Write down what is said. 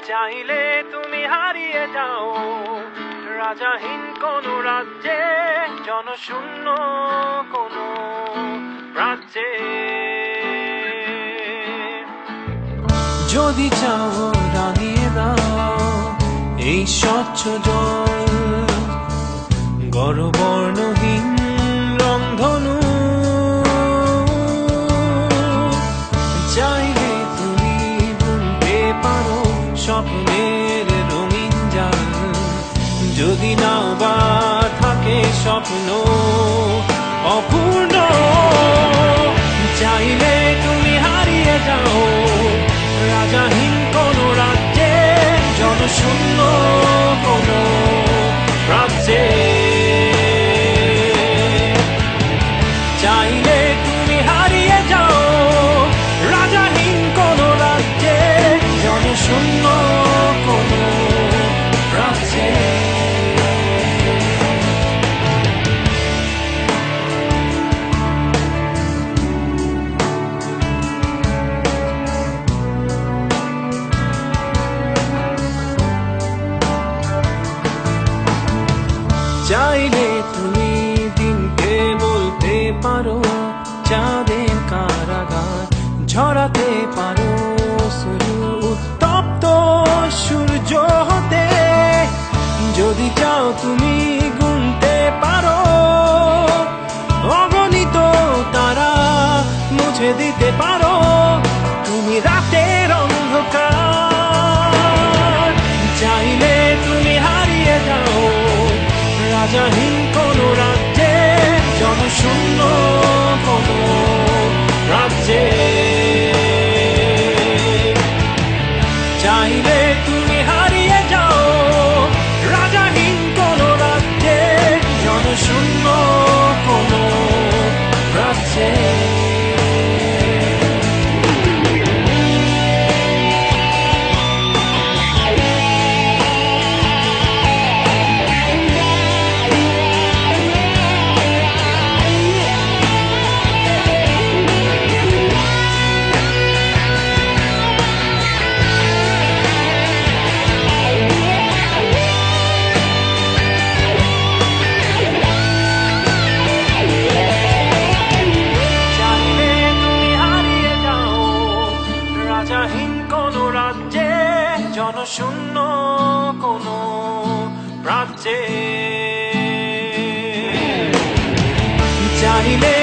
চাইলে তুমি হারিয়ে যাও রাজাহীন কোন রাজ্যে, জনশূন্য কোন রাজ্যে। যদি চাও রাঙিয়ে দাও এই স্বচ্ছ জল, গড়বর্ণহীন রংধনু। চাইলে তুমি বুনতে পারো স্বপ্নের রঙিন জাল, যদি নাও বা থাকে স্বপ্ন অপূর্ণ। চাইলে তুমি হারিয়ে যাও রাজাহীন কোন রাজ্যে, জনশূন্য কোন রাজ্যে। চাইলে তুমি হারিয়ে যাও রাজাহীন কোন রাজ্যে, জনশূন্য কোন রাজ্যে। চাইলে তুমি দিনকে বলতে পারো চাঁদের কারাগার, ঝরাতে পারো শুধু উত্তপ্ত সূর্য হতে। যদি চাও তুমি গুনতে পারো অগণিত তারা, মুছে দিতে পারো তুমি রাতের অন্ধকার। চাইলে তুমি হারিয়ে যাও রাজাহীন কোন রাজ্যে, জনশূন্য কোন রাজ্যে। চাইলে তুমি হারিয়ে যাও রাজাহীন কোন রাজ্যে, জনশূন্য কোন রাজ্যে। রাজাহীন কোন রাজ্যে, জনশূন্য কোন রাজ্যে। চাইলে